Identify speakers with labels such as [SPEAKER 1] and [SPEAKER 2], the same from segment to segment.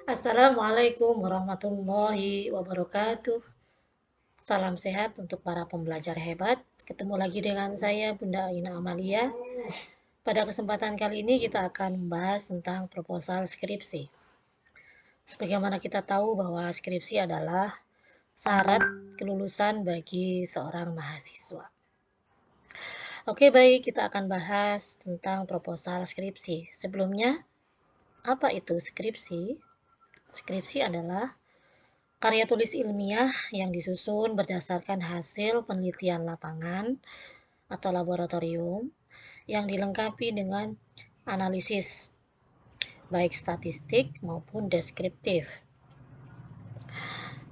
[SPEAKER 1] Assalamualaikum warahmatullahi wabarakatuh. Salam sehat untuk para pembelajar hebat. Ketemu lagi dengan saya, Bunda Ina Amalia. Pada kesempatan kali ini kita akan membahas tentang proposal skripsi. Sebagaimana kita tahu bahwa skripsi adalah syarat kelulusan bagi seorang mahasiswa. Oke, baik, kita akan bahas tentang proposal skripsi. Sebelumnya, apa itu skripsi? Skripsi adalah karya tulis ilmiah yang disusun berdasarkan hasil penelitian lapangan atau laboratorium yang dilengkapi dengan analisis, baik statistik maupun deskriptif.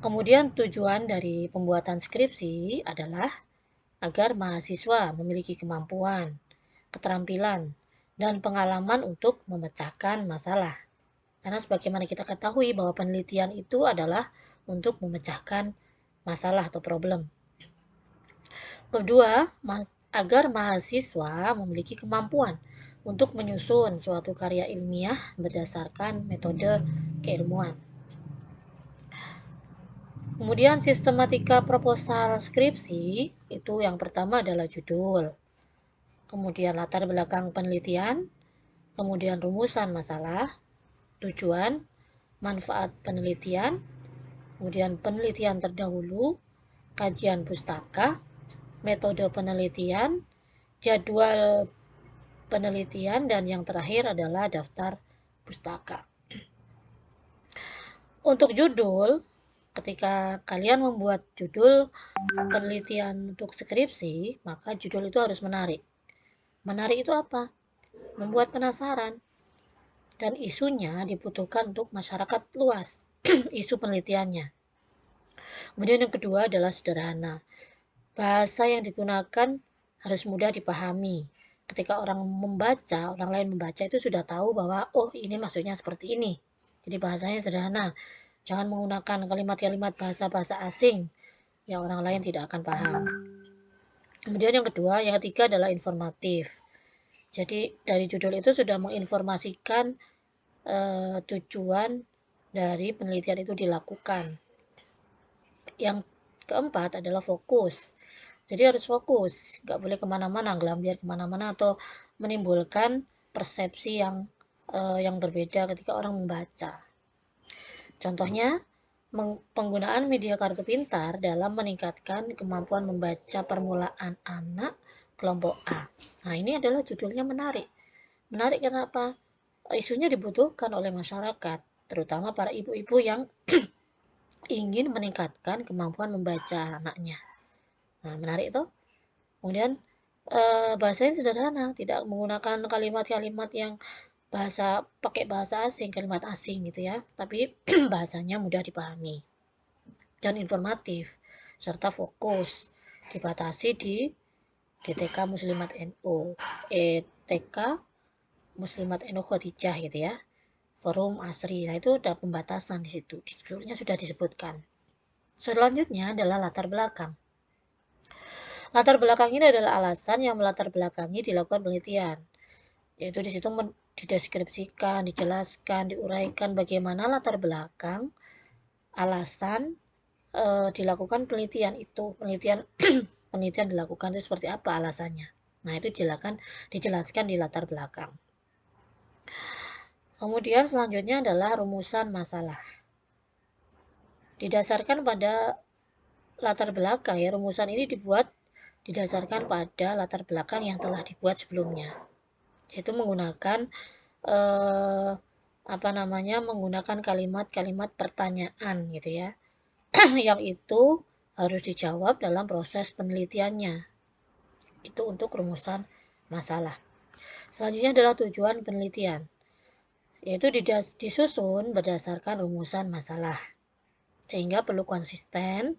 [SPEAKER 1] Kemudian tujuan dari pembuatan skripsi adalah agar mahasiswa memiliki kemampuan, keterampilan, dan pengalaman untuk memecahkan masalah. Karena sebagaimana kita ketahui bahwa penelitian itu adalah untuk memecahkan masalah atau problem. Kedua, agar mahasiswa memiliki kemampuan untuk menyusun suatu karya ilmiah berdasarkan metode keilmuan. Kemudian sistematika proposal skripsi itu yang pertama adalah judul, kemudian latar belakang penelitian, kemudian rumusan masalah, tujuan, manfaat penelitian, kemudian penelitian terdahulu, kajian pustaka, metode penelitian, jadwal penelitian, dan yang terakhir adalah daftar pustaka. Untuk judul, ketika kalian membuat judul penelitian untuk skripsi, maka judul itu harus menarik. Menarik itu apa? Membuat penasaran. Dan isunya dibutuhkan untuk masyarakat luas, isu penelitiannya. Kemudian yang kedua adalah sederhana. Bahasa yang digunakan harus mudah dipahami. Ketika orang lain membaca itu sudah tahu bahwa oh ini maksudnya seperti ini. Jadi bahasanya sederhana. Jangan menggunakan kalimat-kalimat bahasa-bahasa asing yang orang lain tidak akan paham. Kemudian yang kedua, yang ketiga adalah informatif. Jadi dari judul itu sudah menginformasikan tujuan dari penelitian itu dilakukan. Yang keempat adalah fokus. Jadi harus fokus, nggak boleh kemana-mana, gelambiar kemana-mana atau menimbulkan persepsi yang berbeda ketika orang membaca. Contohnya, penggunaan media kartu pintar dalam meningkatkan kemampuan membaca permulaan anak kelompok A. Nah, ini adalah judulnya menarik. Menarik kenapa? Isunya dibutuhkan oleh masyarakat, terutama para ibu-ibu yang ingin meningkatkan kemampuan membaca anaknya. Nah, menarik tuh. Kemudian bahasanya sederhana, tidak menggunakan kalimat-kalimat yang pakai bahasa asing, kalimat asing gitu ya, tapi bahasanya mudah dipahami dan informatif serta fokus. Dibatasi di DTK Muslimat NU, ETK Muslimat NU Khadijah gitu ya. Forum Asri. Nah, itu ada pembatasan di situ. Di judulnya sudah disebutkan. Selanjutnya adalah latar belakang. Latar belakang ini adalah alasan yang melatar belakangi dilakukan penelitian. Yaitu di situ dideskripsikan, dijelaskan, diuraikan bagaimana latar belakang alasan dilakukan penelitian itu. Penelitian dilakukan itu seperti apa alasannya. Nah, itu dijelaskan di latar belakang. Kemudian selanjutnya adalah rumusan masalah. Didasarkan pada latar belakang ya, rumusan ini dibuat didasarkan pada latar belakang yang telah dibuat sebelumnya. Yaitu menggunakan menggunakan kalimat-kalimat pertanyaan gitu ya. Yang itu harus dijawab dalam proses penelitiannya. Itu untuk rumusan masalah. Selanjutnya adalah tujuan penelitian. Yaitu disusun berdasarkan rumusan masalah. Sehingga perlu konsisten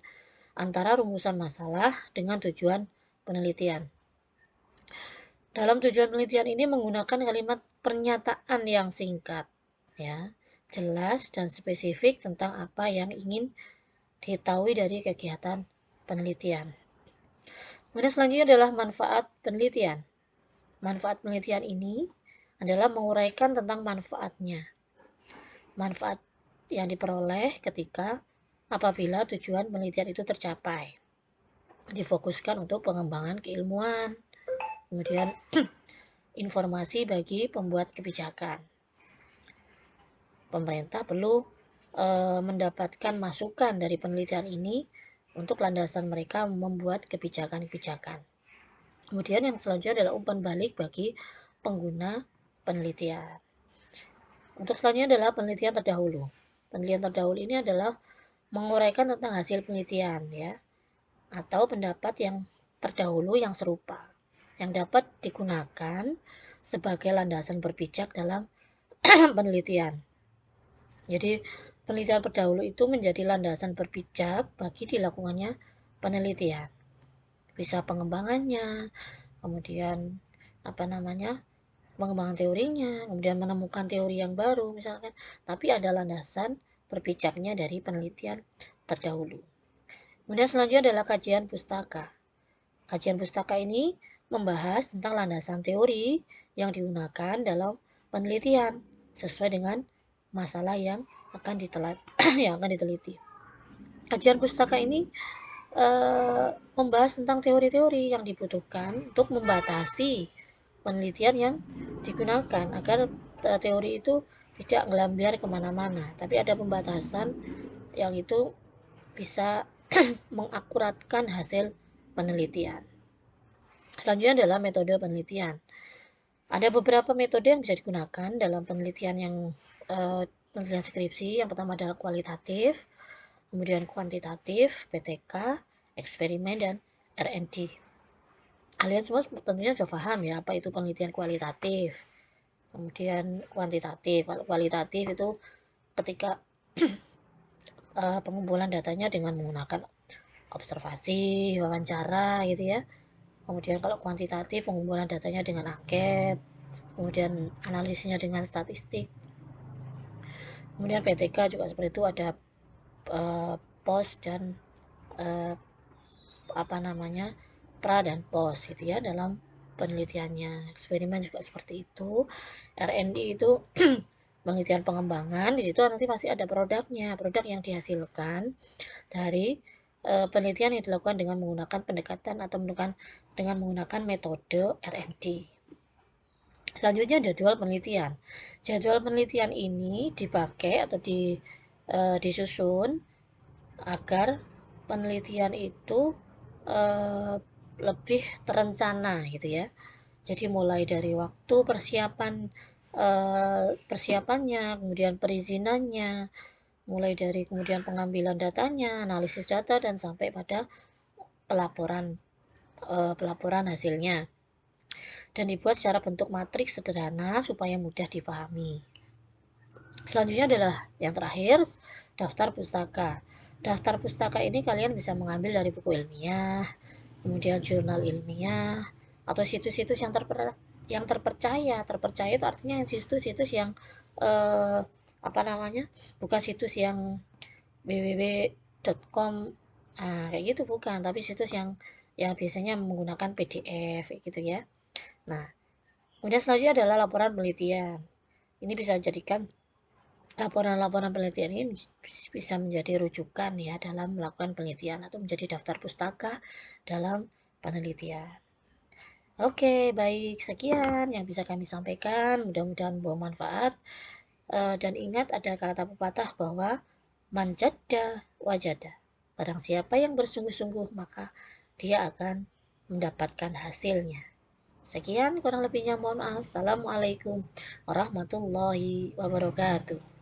[SPEAKER 1] antara rumusan masalah dengan tujuan penelitian. Dalam tujuan penelitian ini menggunakan kalimat pernyataan yang singkat, ya, jelas dan spesifik tentang apa yang ingin diketahui dari kegiatan penelitian. Kemudian selanjutnya adalah manfaat penelitian. Manfaat penelitian ini adalah menguraikan tentang manfaatnya. Manfaat yang diperoleh apabila tujuan penelitian itu tercapai. Difokuskan untuk pengembangan keilmuan, kemudian informasi bagi pembuat kebijakan. Pemerintah perlu mendapatkan masukan dari penelitian ini untuk landasan mereka membuat kebijakan-kebijakan. Kemudian yang selanjutnya adalah umpan balik bagi pengguna penelitian. Untuk selanjutnya adalah penelitian terdahulu. Penelitian terdahulu ini adalah menguraikan tentang hasil penelitian, ya, atau pendapat yang terdahulu yang serupa, yang dapat digunakan sebagai landasan berpijak dalam penelitian. Jadi penelitian terdahulu itu menjadi landasan berpijak bagi dilakukannya penelitian. Bisa pengembangannya, kemudian pengembangan teorinya, kemudian menemukan teori yang baru misalkan, tapi ada landasan berpijaknya dari penelitian terdahulu. Kemudian selanjutnya adalah kajian pustaka. Kajian pustaka ini membahas tentang landasan teori yang digunakan dalam penelitian sesuai dengan masalah yang akan diteliti. Kajian pustaka ini membahas tentang teori-teori yang dibutuhkan untuk membatasi penelitian yang digunakan agar teori itu tidak ngelambiar kemana-mana, tapi ada pembatasan yang itu bisa mengakuratkan hasil penelitian. Selanjutnya adalah metode penelitian. Ada beberapa metode yang bisa digunakan dalam penelitian penelitian skripsi. Yang pertama adalah kualitatif, kemudian kuantitatif, PTK, eksperimen, dan R&D. Kalian semua tentunya sudah paham ya apa itu penelitian kualitatif, kemudian kuantitatif. Kalau kualitatif itu ketika pengumpulan datanya dengan menggunakan observasi, wawancara gitu ya. Kemudian kalau kuantitatif pengumpulan datanya dengan angket, kemudian analisisnya dengan statistik. Kemudian PTK juga seperti itu, ada pos dan pra dan pos gitu ya dalam penelitiannya. Eksperimen juga seperti itu. R&D itu penelitian pengembangan, di situ nanti masih ada produknya, produk yang dihasilkan dari penelitian yang dilakukan dengan menggunakan pendekatan atau dengan menggunakan metode R&D. Selanjutnya jadwal penelitian. Jadwal penelitian ini dipakai atau disusun agar penelitian itu lebih terencana gitu ya. Jadi mulai dari waktu persiapannya, kemudian perizinannya, mulai dari kemudian pengambilan datanya, analisis data, dan sampai pada pelaporan hasilnya. Dan dibuat secara bentuk matriks sederhana supaya mudah dipahami. Selanjutnya adalah yang terakhir, daftar pustaka. Daftar pustaka ini kalian bisa mengambil dari buku ilmiah, kemudian jurnal ilmiah, atau situs-situs yang terpercaya. Terpercaya itu artinya situs-situs yang bukan situs yang www.com kayak gitu, bukan, tapi situs yang biasanya menggunakan PDF gitu ya. Nah, kemudian selanjutnya adalah laporan penelitian. Ini bisa dijadikan laporan-laporan penelitian ini bisa menjadi rujukan ya dalam melakukan penelitian atau menjadi daftar pustaka dalam penelitian. Oke, baik, sekian yang bisa kami sampaikan. Mudah-mudahan bermanfaat. Dan ingat ada kata pepatah bahwa man jadda wajada. Barang siapa yang bersungguh-sungguh maka dia akan mendapatkan hasilnya. Sekian, kurang lebihnya mohon maaf. Assalamualaikum warahmatullahi wabarakatuh.